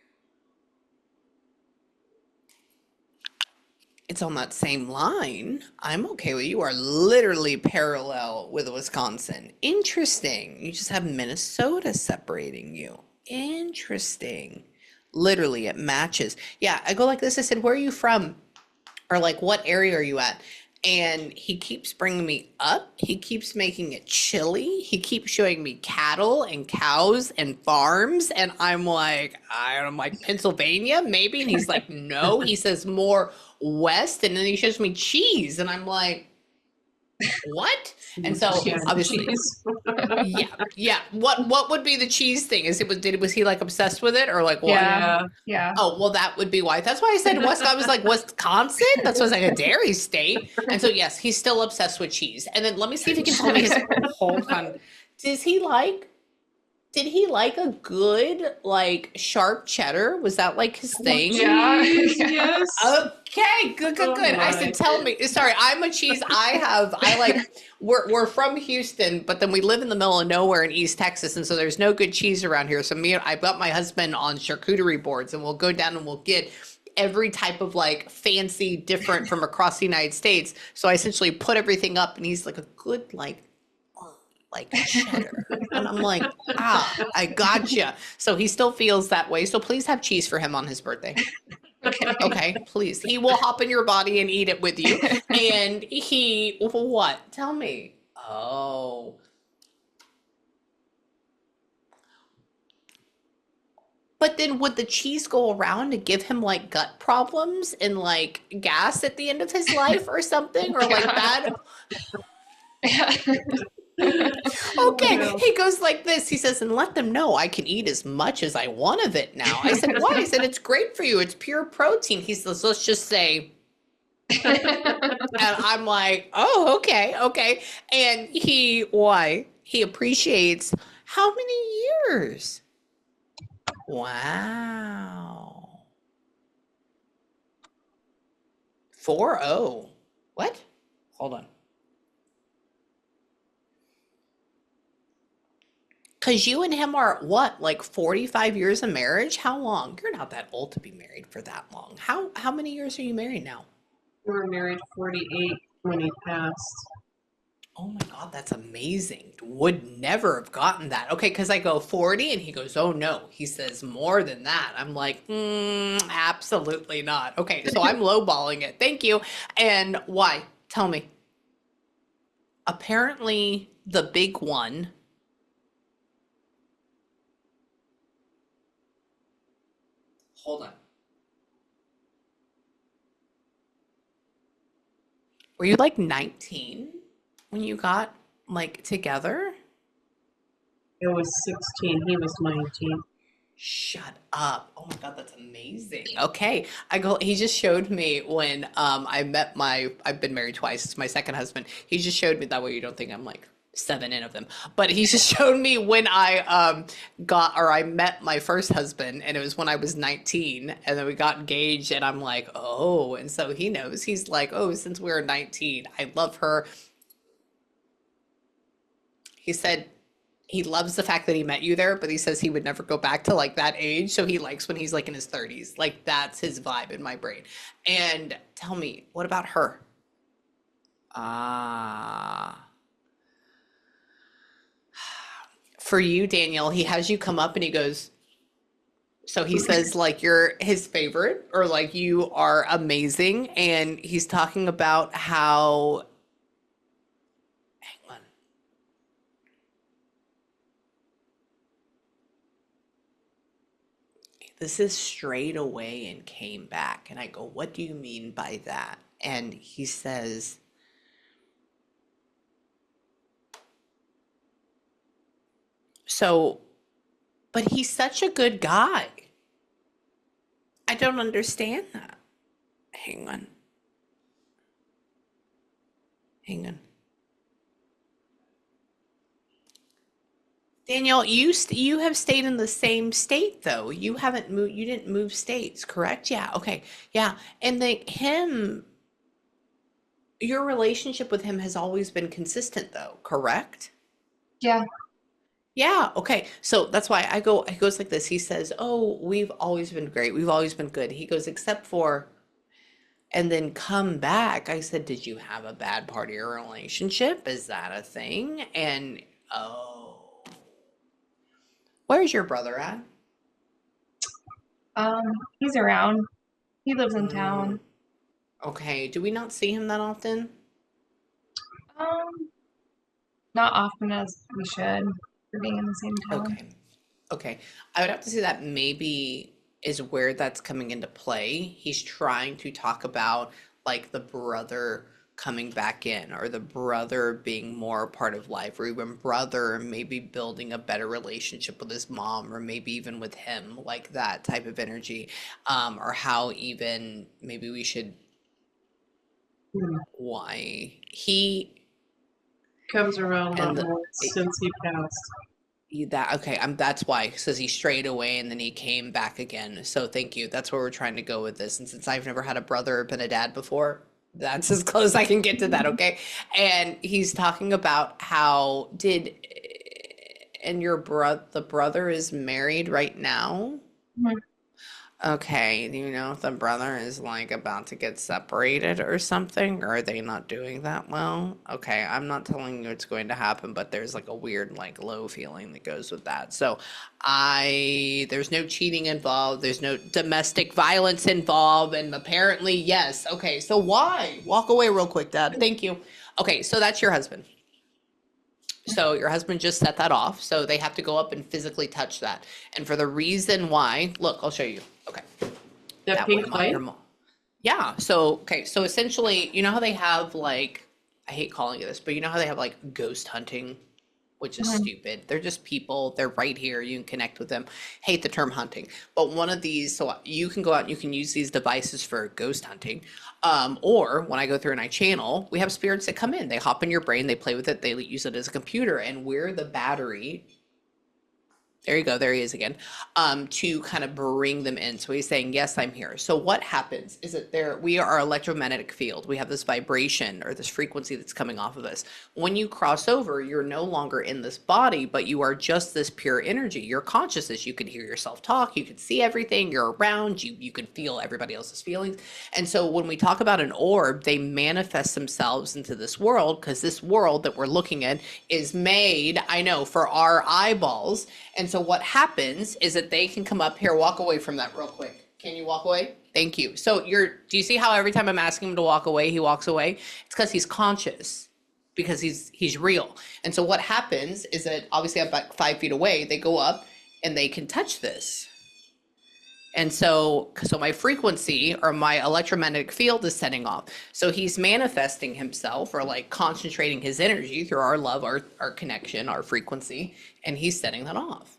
It's on that same line. I'm okay with you. You are literally parallel with Wisconsin. Interesting. You just have Minnesota separating you. Interesting. Literally, it matches. Yeah, I go like this. I said, where are you from? Or like, what area are you at? And he keeps bringing me up. He keeps making it chilly. He keeps showing me cattle and cows and farms. And I'm like, I'm like, Pennsylvania, maybe? And he's like, no. He says more west. And then he shows me cheese. And I'm like, what? And so Yeah, obviously, cheese. yeah. What would be the cheese thing? Was he like obsessed with it or like what? Yeah. Yeah. Oh, well, that would be why. That's why I said I was like, Wisconsin? That's why I was like a dairy state. And so, yes, he's still obsessed with cheese. And then let me see if he can tell me his hold on. Did he like a good, like, sharp cheddar? Was that like his thing? Yeah. Yes. Okay, good. Oh I my. said, tell me. Sorry, I'm a cheese. We're from Houston, but then we live in the middle of nowhere in East Texas, and so there's no good cheese around here. So I've got my husband on charcuterie boards, and we'll go down and we'll get every type of like fancy different from across the United States. So I essentially put everything up, and he's like a good like cheddar. And I'm like, I gotcha. So he still feels that way. So please have cheese for him on his birthday. Okay, please. He will hop in your body and eat it with you. And what? Tell me. Oh. But then would the cheese go around to give him like gut problems and like gas at the end of his life or something? Or like bad? Okay, No. he goes like this. He says, and let them know I can eat as much as I want of it now. I said, why? I said, it's great for you. It's pure protein. He says, let's just say And I'm like, oh, okay, okay. And he appreciates how many years? Wow. 4-0. What? Hold on. Because you and him are what, like 45 years of marriage? How long? You're not that old to be married for that long. How many years are you married now? We were married 48 when he passed. Oh my God, that's amazing. Would never have gotten that. Okay, because I go 40 and he goes, oh no. He says more than that. I'm like, absolutely not. Okay, so I'm lowballing it. Thank you. And why? Tell me. Apparently, the big one. Hold on. Were you like 19 when you got like together? It was 16. He was 19. Shut up. Oh my God, that's amazing. Okay. He just showed me when I've been married twice. It's my second husband. He just showed me, that way you don't think I'm like 7 in of them. But he just showed me when I met my first husband, and it was when I was 19, and then we got engaged, and I'm like, oh, and so he knows. He's like, oh, since we were 19, I love her. He said he loves the fact that he met you there, but he says he would never go back to like that age. So he likes when he's like in his 30s. Like that's his vibe in my brain. And tell me, what about her? Ah. For you, Daniel, he has you come up and he goes, so he says like you're his favorite, or like you are amazing. And he's talking about how, hang on. This is strayed away and came back. And I go, what do you mean by that? And he says, so, but he's such a good guy. I don't understand that. Hang on. Hang on. Daniel, you have stayed in the same state though. You haven't moved. You didn't move states, correct? Yeah. Okay. Yeah. And your relationship with him has always been consistent though, correct? Yeah. Yeah. Okay. So that's why I go. He goes like this. He says, "Oh, we've always been great. We've always been good." He goes, "Except for," and then come back. I said, "Did you have a bad part of your relationship? Is that a thing?" And oh, where's your brother at? He's around. He lives in Mm, town. okay. Do we not see him that often? Um, Not often as we should for being in the same town. Okay. Okay. I would have to say that maybe is where that's coming into play. He's trying to talk about like the brother coming back in, or the brother being more a part of life, or even brother maybe building a better relationship with his mom, or maybe even with him, like that type of energy. Or how even maybe we should, Hmm. why he Comes around a and lot more since he passed. that okay, that's why, says he strayed away and then he came back again. So thank you, that's where we're trying to go with this. And since I've never had a brother or been a dad before, that's as close I can get to that. Okay. And he's talking about how and the brother is married right now. Mhm. Okay, do you know if the brother is like about to get separated or something? Or are they not doing that well? Okay, I'm not telling you it's going to happen, but there's like a weird, like low feeling that goes with that. So there's no cheating involved, there's no domestic violence involved, and apparently, yes. Okay, so why? Walk away real quick, Dad. Thank you. Okay, so that's your husband. So your husband just set that off. So they have to go up and physically touch that. And for the reason why, look, I'll show you. Okay. That That way, pink light? your mom. Yeah. So, okay. So essentially, you know how they have like, I hate calling it this, but you know how they have like ghost hunting which is stupid. They're just people. They're right here. You can connect with them. Hate the term hunting, but one of these, so you can go out and you can use these devices for ghost hunting. Or when I go through and I channel, we have spirits that come in. They hop in your brain. They play with it. They use it as a computer, and we're the battery. There you go. There he is again. To kind of bring them in. So he's saying, yes, I'm here. So what happens is that we are electromagnetic field. We have this vibration or this frequency that's coming off of us. When you cross over, you're no longer in this body, but you are just this pure energy. Your consciousness, you can hear yourself talk. You can see everything. You're around. You can feel everybody else's feelings. And so when we talk about an orb, they manifest themselves into this world because this world that we're looking at is made, I know, for our eyeballs. And so what happens is that they can come up here, walk away from that real quick. Can you walk away? Thank you. So do you see how every time I'm asking him to walk away, he walks away? It's because he's conscious, because he's real. And so what happens is that obviously I'm about 5 feet away, they go up and they can touch this. And so my frequency or my electromagnetic field is setting off. So he's manifesting himself or like concentrating his energy through our love, our connection, our frequency, and he's setting that off.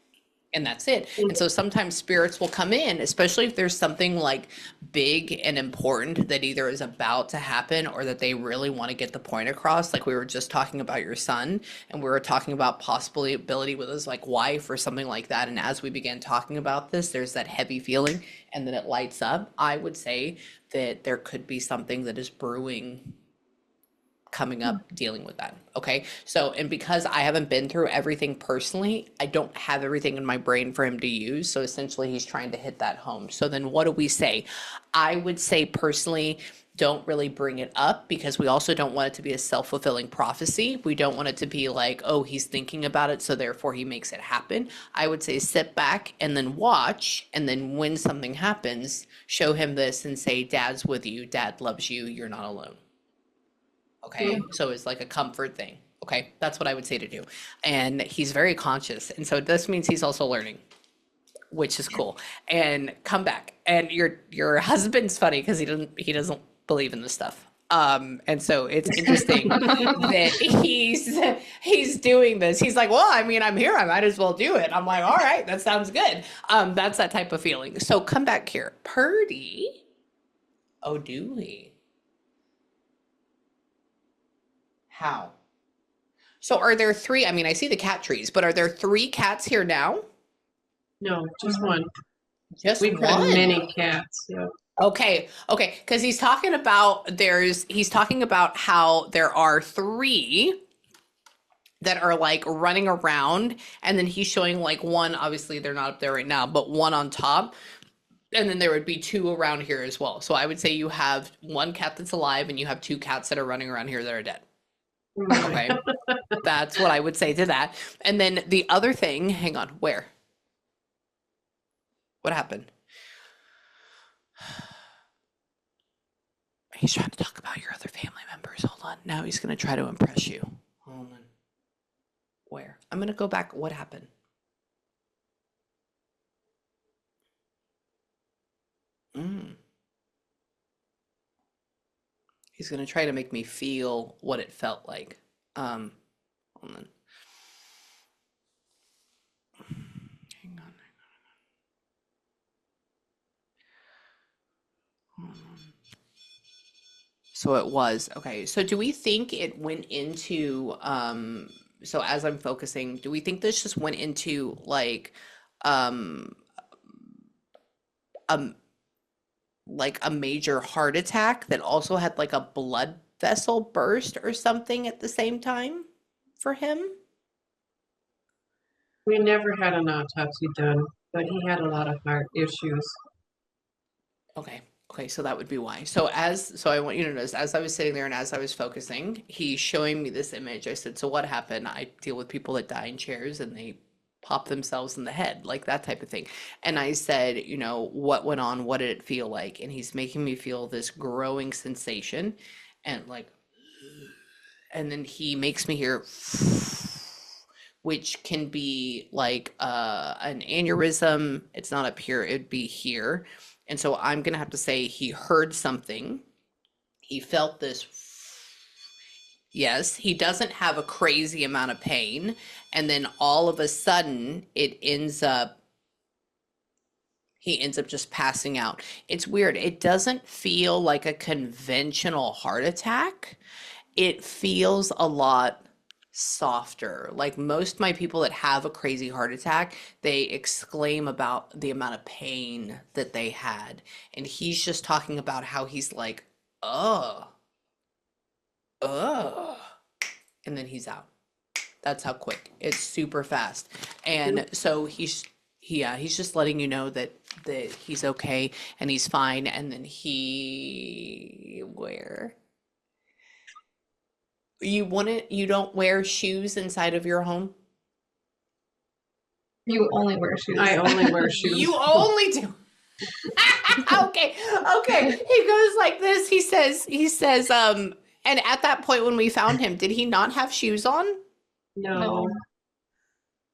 And that's it. And so sometimes spirits will come in, especially if there's something like big and important that either is about to happen or that they really want to get the point across. Like we were just talking about your son, and we were talking about possibility with his like wife or something like that. And as we began talking about this, there's that heavy feeling and then it lights up. I would say that there could be something that is brewing coming up dealing with that. Okay. So, and because I haven't been through everything personally, I don't have everything in my brain for him to use. So essentially he's trying to hit that home. So then what do we say? I would say personally, don't really bring it up because we also don't want it to be a self-fulfilling prophecy. We don't want it to be like, oh, he's thinking about it, so therefore he makes it happen. I would say sit back and then watch. And then when something happens, show him this and say, Dad's with you. Dad loves you. You're not alone. Okay, so it's like a comfort thing. Okay, that's what I would say to do. And he's very conscious. And so this means he's also learning, which is cool. And come back. And your husband's funny because he doesn't believe in this stuff. And so it's interesting that he's doing this. He's like, well, I mean, I'm here. I might as well do it. I'm like, all right, that sounds good. That's that type of feeling. So come back here. Purdy. Oh, Dooley. How? So are there three? I mean, I see the cat trees, but are there 3 cats here now? No, just one. Just We've one? had many cats. Yeah. Okay. Because he's talking about how there are 3 that are like running around, and then he's showing like one. Obviously, they're not up there right now, but one on top. And then there would be 2 around here as well. So I would say you have 1 cat that's alive, and you have 2 cats that are running around here that are dead. Okay. That's what I would say to that. And then the other thing, hang on, where? What happened? He's trying to talk about your other family members. Hold on. Now he's going to try to impress you. Hold on. Where? I'm going to go back. What happened? He's going to try to make me feel what it felt like. Hold on. Hang on. So it was, okay. So do we think it went into, so as I'm focusing, do we think this just went into um, like a major heart attack that also had like a blood vessel burst or something at the same time for him? We never had an autopsy done, but he had a lot of heart issues. Okay. Okay, so that would be why. So I want you to notice, as I was sitting there and as I was focusing, he's showing me this image. I said, so what happened? I deal with people that die in chairs and they pop themselves in the head, like that type of thing. And I said, you know, what went on? What did it feel like? And he's making me feel this growing sensation and like, and then he makes me hear, which can be like an aneurysm. It's not up here, it'd be here. And so I'm going to have to say he heard something. He felt this. Yes, he doesn't have a crazy amount of pain. And then all of a sudden, he ends up just passing out. It's weird. It doesn't feel like a conventional heart attack. It feels a lot softer. Like most of my people that have a crazy heart attack, they exclaim about the amount of pain that they had. And he's just talking about how he's like, ugh, ugh. And then he's out. That's how quick. It's super fast. And so he's just letting you know that he's okay and he's fine. And then you don't wear shoes inside of your home? You only wear shoes. I only wear shoes. You only do. Okay. He goes like this. He says, and at that point when we found him, did he not have shoes on? No.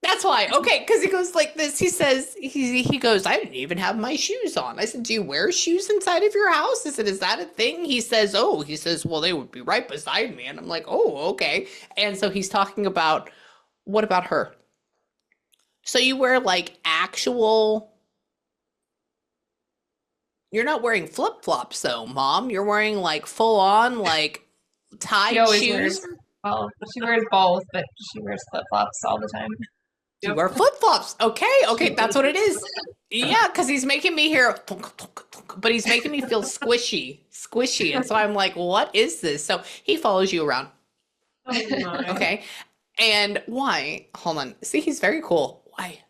That's why. Okay, because he goes like this. He says, he goes, I didn't even have my shoes on. I said, do you wear shoes inside of your house? I said, is that a thing? He says, well, they would be right beside me. And I'm like, oh, okay. And so he's talking about, what about her? So you wear like you're not wearing flip-flops though, Mom. You're wearing like full on like tied She always shoes. she wears both, but she wears flip flops all the time. You wear flip-flops. Okay, that's what it is. Yeah, because he's making me hear, but he's making me feel squishy. And so I'm like, what is this? So he follows you around. Oh my. Okay. And why? Hold on. See, he's very cool. Why?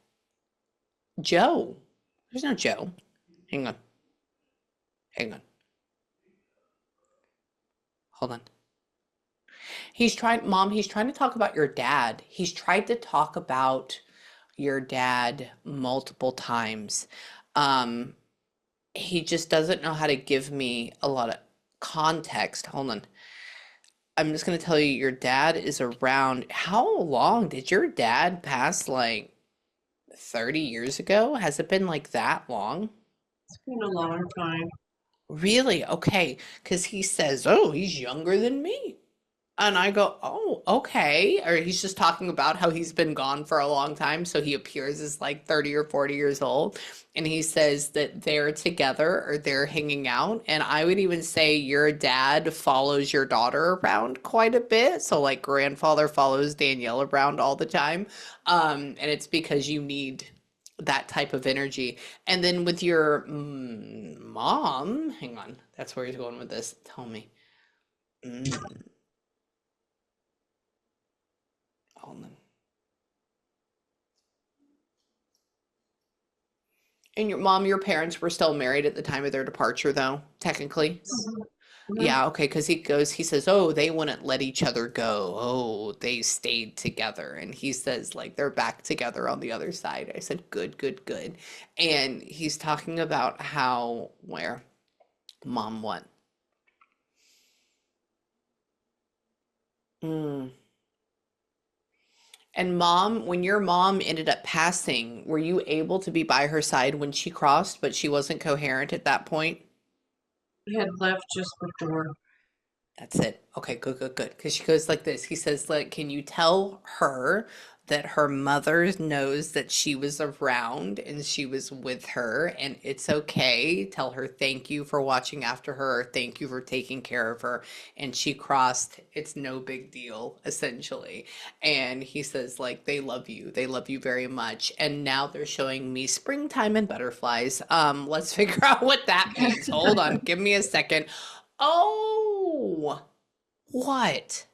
Joe. There's no Joe. Hang on. Hold on. Mom, he's trying to talk about your dad. He's tried to talk about your dad multiple times. He just doesn't know how to give me a lot of context. Hold on. I'm just going to tell you, your dad is around. How long did your dad pass? Like 30 years ago? Has it been like that long? It's been a long time. Really? Okay. Because he says, oh, he's younger than me. And I go, oh, okay. Or he's just talking about how he's been gone for a long time. So he appears as like 30 or 40 years old. And he says that they're together or they're hanging out. And I would even say your dad follows your daughter around quite a bit. So like grandfather follows Danielle around all the time. And it's because you need that type of energy. And then with your mom, hang on, that's where he's going with this. Tell me. Hold on. And your parents were still married at the time of their departure, though, technically? Yeah, okay, because he says, oh, they wouldn't let each other go. Oh, they stayed together. And he says, like, they're back together on the other side. I said, good. And he's talking about where? Mom what? And Mom, when your mom ended up passing, were you able to be by her side when she crossed, but she wasn't coherent at that point? He had left just before. That's it. Okay, good. Because she goes like this. He says, like, can you tell her that her mother knows that she was around and she was with her and it's okay. Tell her thank you for watching after her. Thank you for taking care of her. And she crossed. It's no big deal, essentially. And he says, like, they love you. They love you very much. And now they're showing me springtime and butterflies. Let's figure out what that means. Hold on. Give me a second. Oh, what?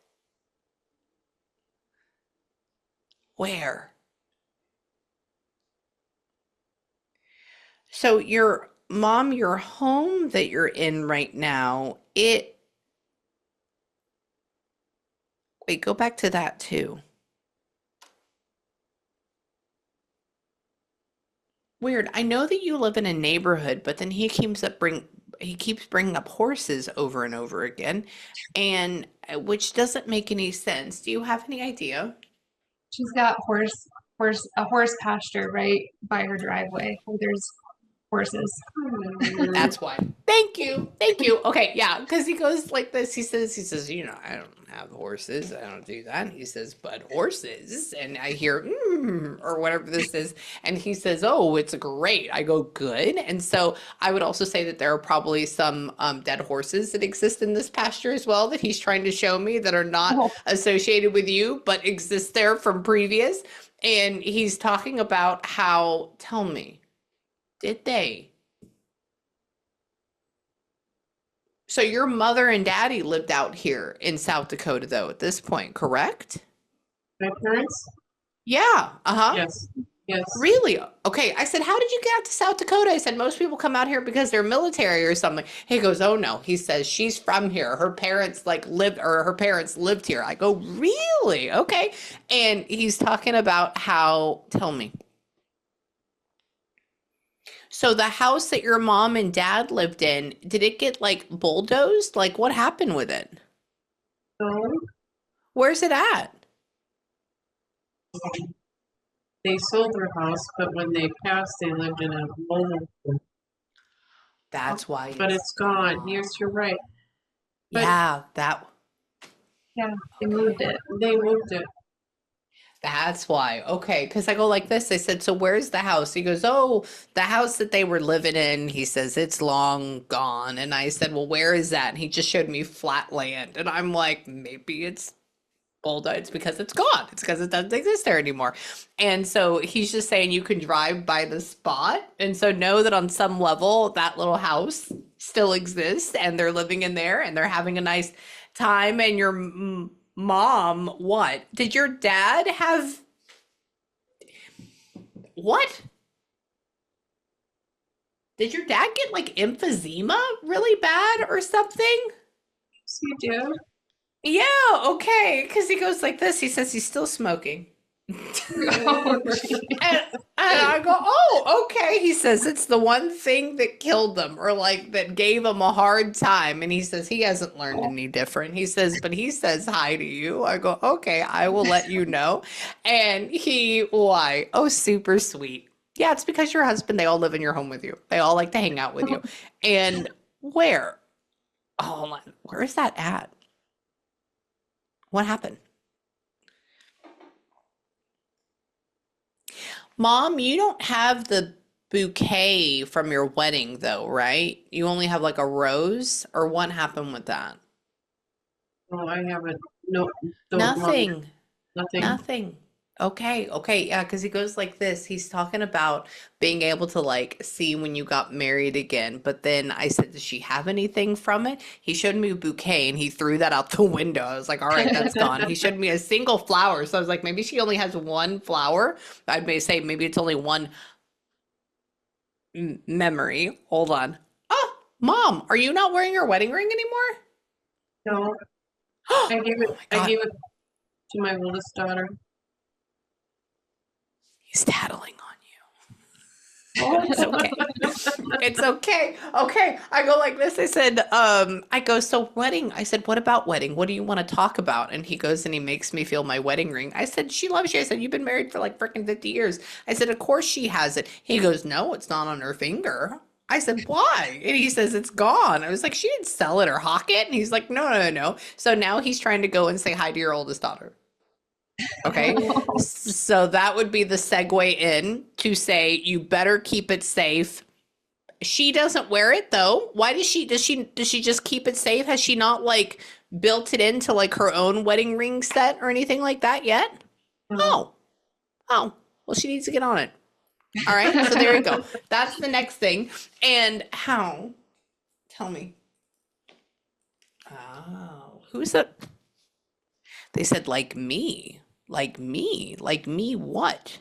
Where? So your mom, your home that you're in right now, wait, go back to that too. Weird. I know that you live in a neighborhood, but then he keeps bringing up horses over and over again, and which doesn't make any sense. Do you have any idea? She's got a horse pasture right by her driveway. There's horses. That's why. Thank you. Thank you. Okay, yeah, because he goes like this. He says, I don't have horses. I don't do that. And he says, but horses. And I hear, or whatever this is. And he says, oh, it's great. I go, good. And so I would also say that there are probably some dead horses that exist in this pasture as well that he's trying to show me that are not Oh, associated with you, but exist there from previous. And he's talking about how, tell me, did they? So your mother and daddy lived out here in South Dakota, though, at this point, correct? My parents? Yeah. Uh-huh. Yes. Yes. Really? Okay. I said, how did you get out to South Dakota? I said, most people come out here because they're military or something. He goes, oh no. He says she's from here. Her parents her parents lived here. I go, really? Okay. And he's talking about how, tell me. So the house that your mom and dad lived in, did it get like bulldozed? Like what happened with it? So Where's it at? they sold their house, but when they passed, they lived in a mobile home. That's why But it's gone. Yes, you're right. But Yeah, yeah, they moved it. they moved it. that's why. Okay, because I go like this. I said, so where's the house? He goes, oh, the house that they were living in. He says, it's long gone. And I said, well, where is that? And he just showed me flat land. And I'm like, maybe it's bulldog. It's because it's gone. It's because it doesn't exist there anymore. And so he's just saying you can drive by the spot. And so know that on some level, that little house still exists and they're living in there and they're having a nice time. And your mom, what? Did your dad have what? Did your dad get like emphysema really bad or something? Yes, you do. Yeah, okay. Because he goes like this. He says he's still smoking. Oh, gee. And I go, oh, okay. He says it's the one thing that killed them or like that gave him a hard time. And he says he hasn't learned any different. He says, but he says hi to you. I go, okay, I will let you know. And why? Oh, super sweet. Yeah, it's because your husband, they all live in your home with you. They all like to hang out with you. And where? Oh, hold on. Where is that at? What happened? Mom, you don't have the bouquet from your wedding though, right? You only have like a rose, or what happened with that? Oh, I haven't. No, don't want Nothing. nothing. Nothing. Okay, okay, yeah, because he goes like this. He's talking about being able to like see when you got married again. But then I said, does she have anything from it? He showed me a bouquet and he threw that out the window. I was like, all right, that's gone. He showed me a single flower. So I was like, maybe she only has one flower. I may say maybe it's only one memory. Hold on. Oh, Mom, are you not wearing your wedding ring anymore? No, Oh I gave it. my I God. gave it to my oldest daughter. He's tattling on you. Oh, it's okay. It's okay. Okay. I go like this. I said, I go, so wedding. I said, what about wedding? What do you want to talk about? And he goes and he makes me feel my wedding ring. I said, she loves you. I said, you've been married for like freaking 50 years. I said, of course she has it. He goes, no, it's not on her finger. I said, why? And he says, it's gone. I was like, she didn't sell it or hawk it. And he's like, no, no, no, no. So now he's trying to go and say hi to your oldest daughter. Okay. So that would be the segue in to say, you better keep it safe. She doesn't wear it though. Why does she just keep it safe? Has she not like built it into like her own wedding ring set or anything like that yet? No. Oh. Oh. Well, she needs to get on it. All right. So there you go. That's the next thing. And how? Tell me. Oh, who's that? They said like me. Like me. Like me what?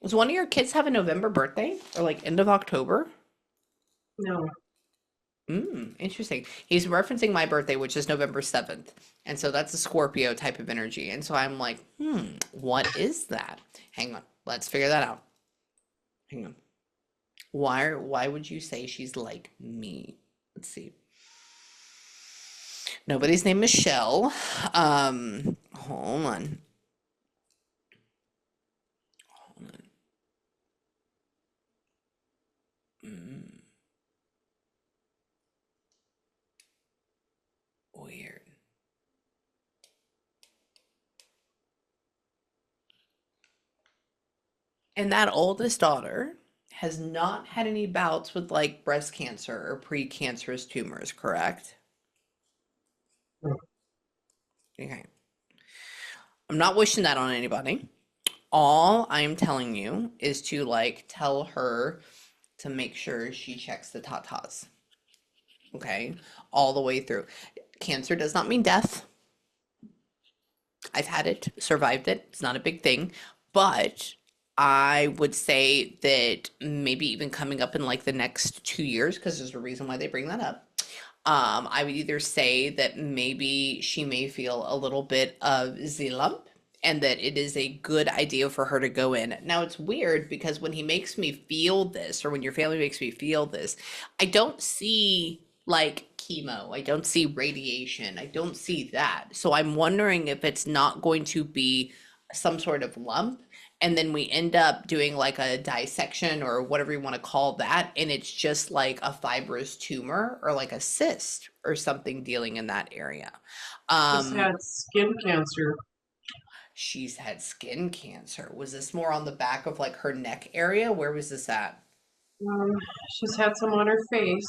Was one of your kids have a November birthday or like end of October? No. Interesting. He's referencing my birthday, which is November 7th. And so that's a Scorpio type of energy. And so I'm like, what is that? Hang on. Let's figure that out. Hang on. Why would you say she's like me? Let's see. Nobody's named Michelle. Hold on. And that oldest daughter has not had any bouts with like breast cancer or precancerous tumors, correct? No. Okay. I'm not wishing that on anybody. All I'm telling you is to like tell her to make sure she checks the tatas. Okay? All the way through. Cancer does not mean death. I've had it, survived it. It's not a big thing. But I would say that maybe even coming up in like the next 2 years, because there's a reason why they bring that up. I would either say that maybe she may feel a little bit of the lump and that it is a good idea for her to go in. Now, it's weird because when he makes me feel this, or when your family makes me feel this, I don't see like chemo, I don't see radiation, I don't see that. So I'm wondering if it's not going to be some sort of lump and then we end up doing like a dissection or whatever you want to call that, and it's just like a fibrous tumor or like a cyst or something dealing in that area. She's had skin cancer. She's had skin cancer. Was this more on the back of like her neck area? Where was this at? She's had some on her face.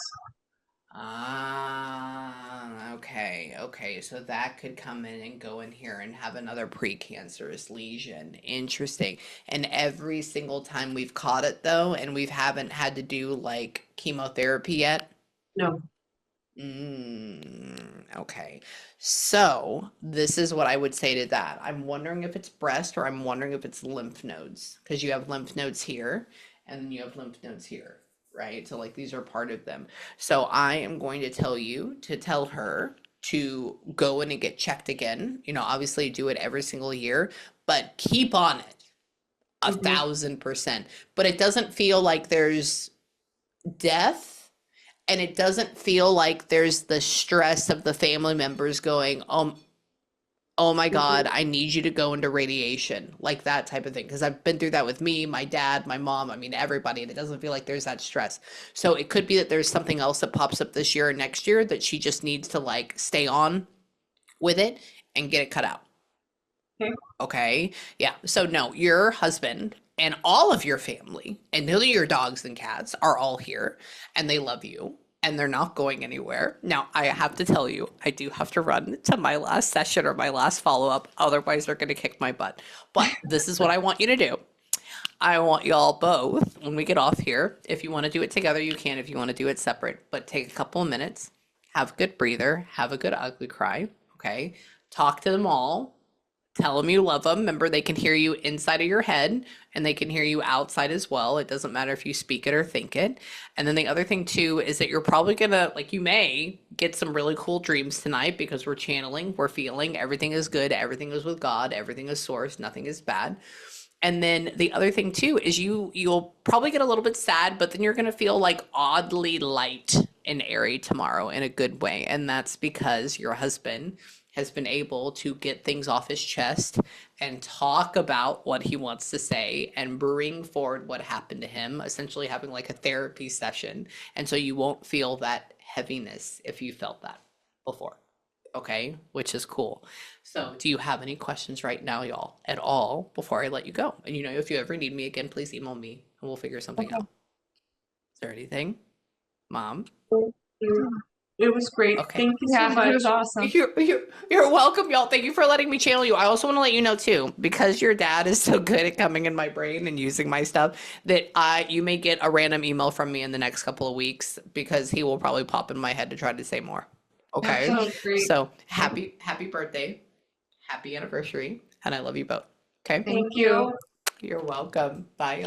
Ah, okay, okay. So that could come in and go in here and have another precancerous lesion. Interesting. And every single time we've caught it though, and we haven't had to do like chemotherapy yet. No. Okay. So this is what I would say to that. I'm wondering if it's breast or I'm wondering if it's lymph nodes because you have lymph nodes here and then you have lymph nodes here, right? So like these are part of them. So I am going to tell you to tell her to go in and get checked again. You know, obviously do it every single year, but keep on it 1,000%. But it doesn't feel like there's death. And it doesn't feel like there's the stress of the family members going, oh my God, I need you to go into radiation, like that type of thing. Because I've been through that with me, my dad, my mom, I mean, everybody, and it doesn't feel like there's that stress. So it could be that there's something else that pops up this year or next year that she just needs to like stay on with it and get it cut out. Okay. Okay. Yeah. So no, your husband and all of your family and nearly your dogs and cats are all here and they love you and they're not going anywhere. Now, I have to tell you, I do have to run to my last session or my last follow-up. Otherwise, they're going to kick my butt. But this is what I want you to do. I want y'all both, when we get off here, if you want to do it together, you can. If you want to do it separate, but take a couple of minutes, have a good breather, have a good ugly cry. Okay. Talk to them all. Tell them you love them. Remember, they can hear you inside of your head and they can hear you outside as well. It doesn't matter if you speak it or think it. And then the other thing too is that you're probably gonna, like, you may get some really cool dreams tonight because we're channeling, we're feeling, everything is good, everything is with God, everything is source, nothing is bad. And then the other thing too is you'll probably get a little bit sad, but then you're gonna feel like oddly light and airy tomorrow in a good way. And that's because your husband has been able to get things off his chest and talk about what he wants to say and bring forward what happened to him, essentially having like a therapy session. And so you won't feel that heaviness if you felt that before. Okay, which is cool. So do you have any questions right now, y'all, at all before I let you go? And you know, if you ever need me again, please email me and we'll figure something out. Is there anything? Mom? It was great. Okay. Thank you so Yeah, much. it was awesome. You're welcome, y'all. Thank you for letting me channel you. I also want to let you know too, because your dad is so good at coming in my brain and using my stuff, that you may get a random email from me in the next couple of weeks because he will probably pop in my head to try to say more. Okay. Sounds great. So happy birthday, happy anniversary, and I love you both. Okay. Thank you. You're welcome. Bye.